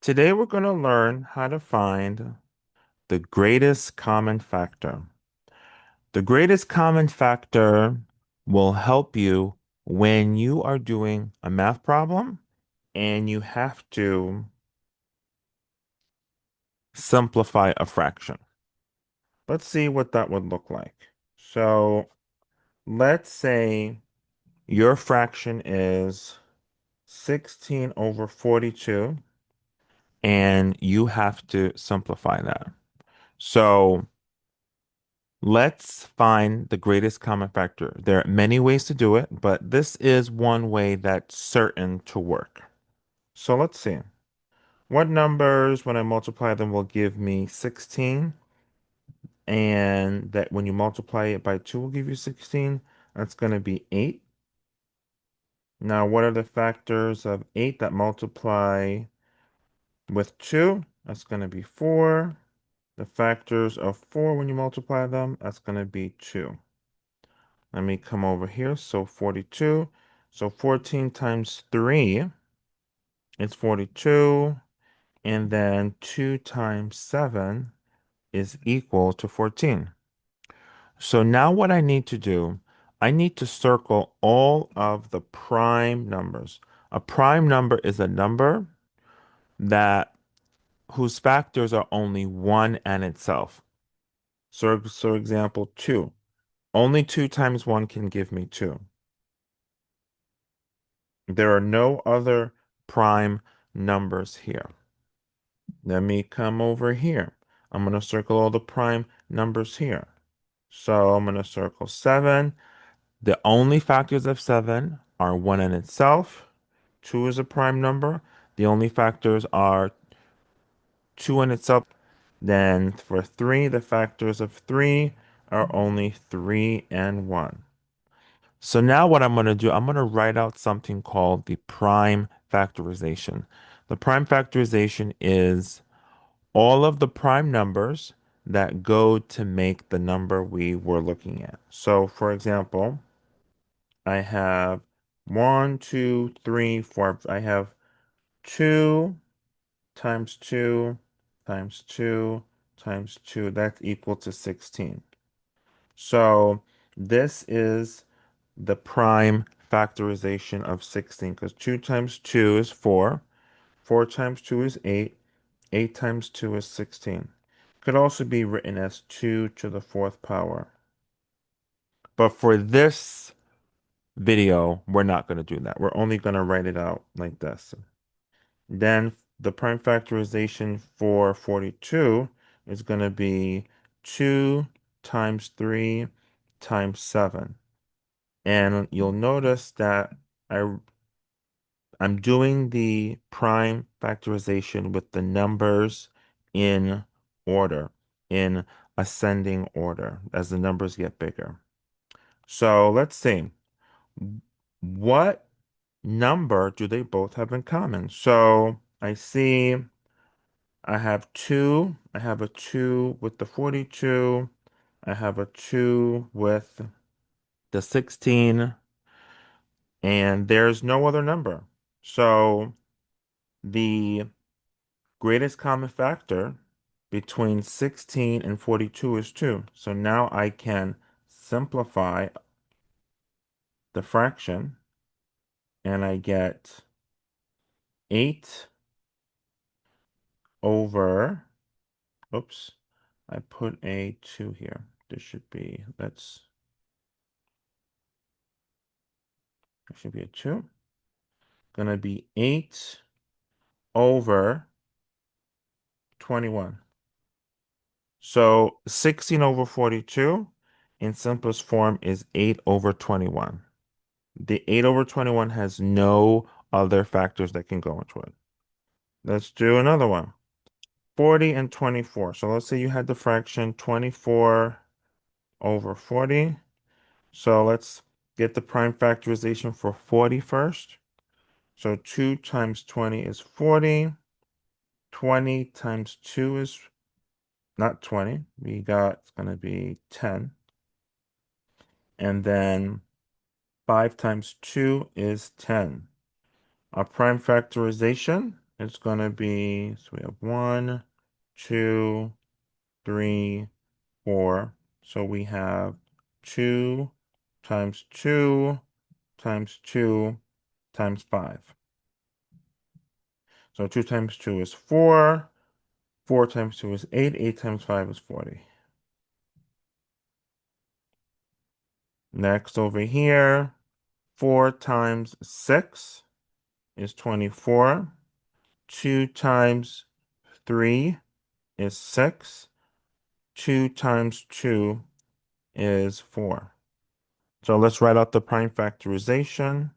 Today we're going to learn how to find the greatest common factor. The greatest common factor will help you when you are doing a math problem and you have to simplify a fraction. Let's see what that would look like. So let's say your fraction is 16 over 42 and you have to simplify that. So let's find the greatest common factor. There are many ways to do it, but this is one way that's certain to work. So let's see. What numbers, when I multiply them, will give me 16? And that when you multiply it by 2 will give you 16. That's going to be 8. Now, what are the factors of 8 that multiply with 2? That's going to be 4. The factors of 4 when you multiply them, that's going to be 2. Let me come over here. So 42. So 14 times 3 is 42. And then 2 times 7 is equal to 14. So now what I need to do, I need to circle all of the prime numbers. A prime number is a number that whose factors are only 1 and itself. So example 2. Only 2 times 1 can give me 2. There are no other prime numbers here. Let me come over here. I'm going to circle all the prime numbers here. So I'm going to circle 7. The only factors of 7 are 1 in itself. 2 is a prime number. The only factors are 2 in itself. Then for 3, the factors of 3 are only 3 and 1. So now what I'm going to do, I'm going to write out something called the prime factorization. The prime factorization is all of the prime numbers that go to make the number we were looking at. So for example, I have 1, 2, 3, 4. I have 2 times 2 times 2 times 2. That's equal to 16. So this is the prime factorization of 16 because 2 times 2 is 4. 4 times 2 is 8. 8 times 2 is 16. Could also be written as 2 to the fourth power. But for this video, we're not going to do that. We're only going to write it out like this. Then the prime factorization for 42 is going to be 2 times 3 times 7. And you'll notice that I I'm doing the prime factorization with the numbers in order, in ascending order, as the numbers get bigger. So let's see. What number do they both have in common? So I see I have 2. I have a 2 with the 42. I have a 2 with the 16. And there's no other number. So the greatest common factor between 16 and 42 is 2. So now I can simplify the fraction and I get 8 over, oops, I put a 2 here. This should be, there should be a 2. Gonna be 8 over 21. So 16 over 42 in simplest form is 8 over 21. The 8 over 21 has no other factors that can go into it. Let's do another one. 40 and 24. So let's say you had the fraction 24 over 40. So let's get the prime factorization for 40 first. So 2 times 20 is 40. 20 times 2 is not 20. We got, it's going to be 10. And then 5 times 2 is 10. Our prime factorization it's going to be, so we have 1, 2, 3, 4. So we have 2 times 2 times 2 times 5. So 2 times 2 is 4. 4 times 2 is 8. 8 times 5 is 40. Next over here, 4 times 6 is 24. 2 times 3 is 6. 2 times 2 is 4. So let's write out the prime factorization.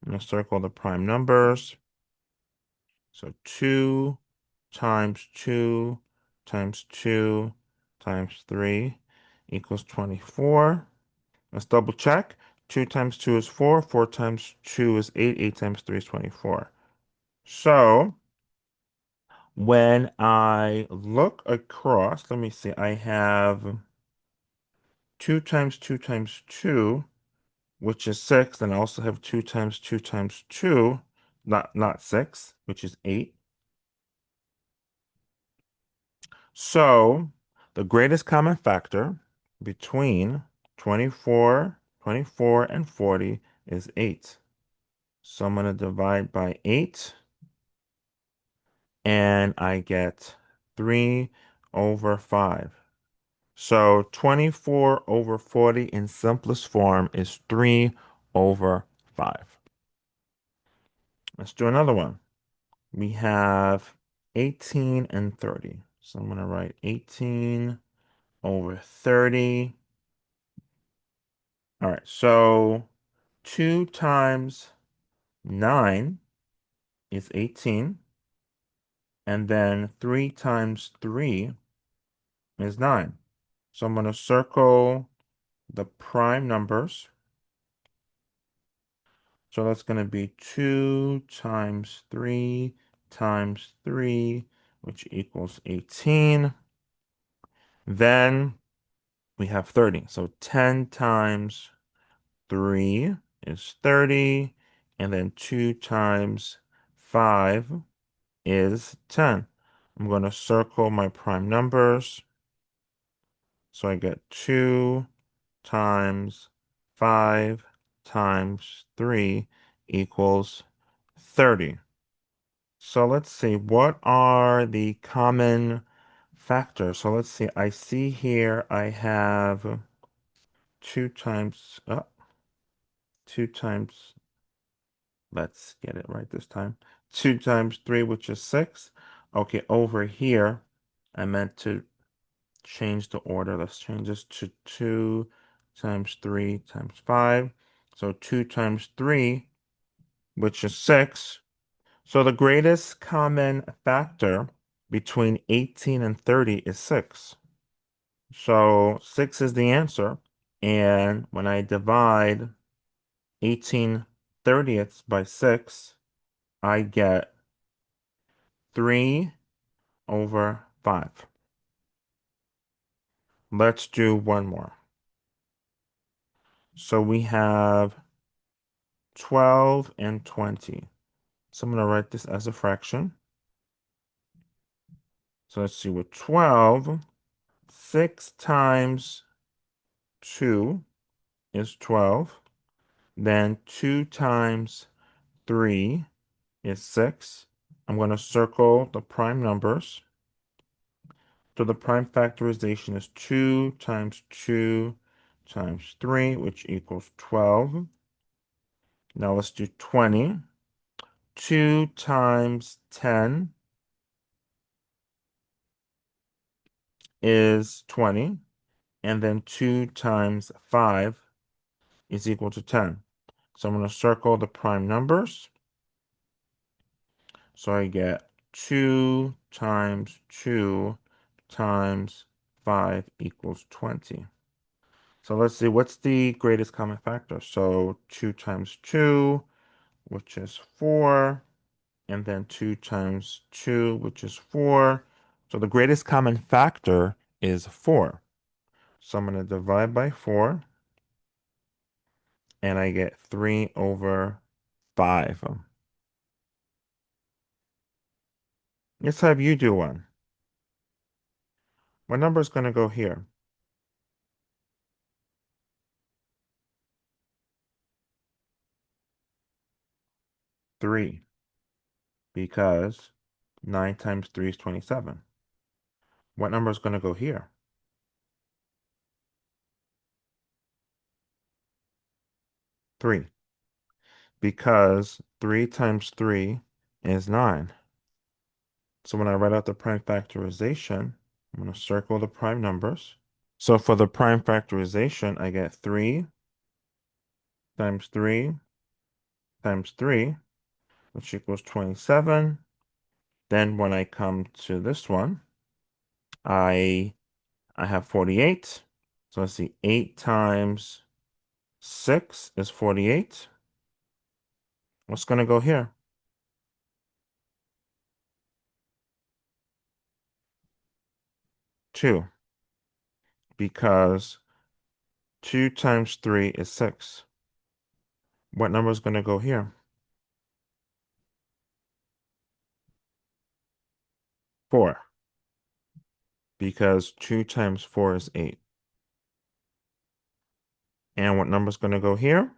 I'm going to circle the prime numbers. So 2 times 2 times 2 times 3 equals 24. Let's double check. 2 times 2 is 4. 4 times 2 is 8. 8 times 3 is 24. So when I look across, let me see, I have 2 times 2 times 2, which is 6. Then I also have 2 times 2 times 2, not 6, which is 8. So the greatest common factor between 24 and 40 is 8. So I'm going to divide by 8, and I get 3 over 5. So 24 over 40 in simplest form is 3 over 5. Let's do another one. We have 18 and 30. So I'm going to write 18 over 30. All right, so 2 times 9 is 18, and then 3 times 3 is 9. So I'm going to circle the prime numbers. So that's going to be 2 times 3 times 3, which equals 18. Then we have 30. So 10 times 3 is 30, and then 2 times 5 is 10. I'm going to circle my prime numbers. So I get 2 times 5 times 3 equals 30. So let's see, what are the common factors? So let's see, I see here I have 2 times, 2 times, let's get it right this time. 2 times 3, which is 6. Okay, over here, I meant to change the order. Let's change this to 2 times 3 times 5. So 2 times 3, which is 6. So the greatest common factor between 18 and 30 is 6. So 6 is the answer. And when I divide 18 thirtieths by 6, I get 3 over 5. Let's do one more. So we have 12 and 20. So I'm going to write this as a fraction. So let's see, with 12, 6 times 2 is 12. Then 2 times 3 is 6. I'm going to circle the prime numbers. So the prime factorization is 2 times 2 times 3, which equals 12. Now let's do 20. 2 times 10 is 20. And then 2 times 5 is equal to 10. So I'm going to circle the prime numbers. So I get 2 times 2 times 5 equals 20. So let's see, what's the greatest common factor? So 2 times 2, which is 4, and then 2 times 2, which is 4. So the greatest common factor is 4. So I'm going to divide by 4, and I get 3 over 5. Let's have you do one. What number is going to go here? 3, because 9 times 3 is 27. What number is going to go here? 3, because 3 times 3 is 9. So when I write out the prime factorization, I'm going to circle the prime numbers. So for the prime factorization, I get 3 times 3 times 3, which equals 27. Then when I come to this one, I I have 48. So let's see, 8 times 6 is 48. What's going to go here? 2, because 2 times 3 is 6. What number is going to go here? 4, because 2 times 4 is 8. And what number is going to go here?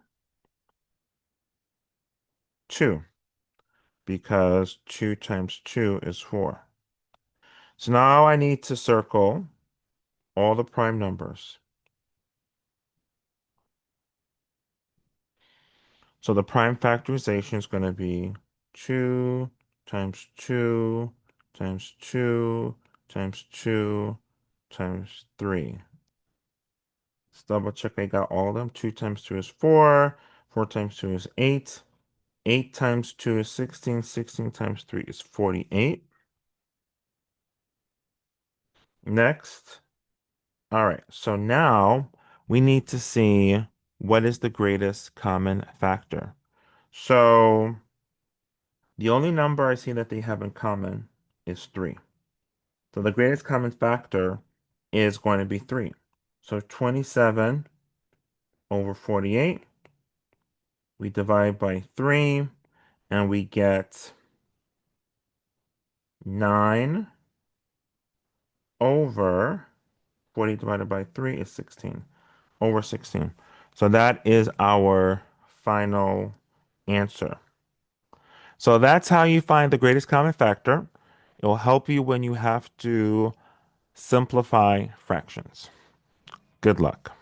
2, because 2 times 2 is 4. So now I need to circle all the prime numbers. So the prime factorization is going to be 2 times 2 times 2 times 2 times 3. Let's double check I got all of them. 2 times 2 is 4. 4 times 2 is 8. 8 times 2 is 16. 16 times 3 is 48. Next. All right. So now we need to see what is the greatest common factor. So the only number I see that they have in common is 3. So the greatest common factor is going to be 3. So 27 over 48, we divide by 3, and we get 9 over 40 divided by 3 is 16, over 16. So that is our final answer. So that's how you find the greatest common factor. It will help you when you have to simplify fractions. Good luck.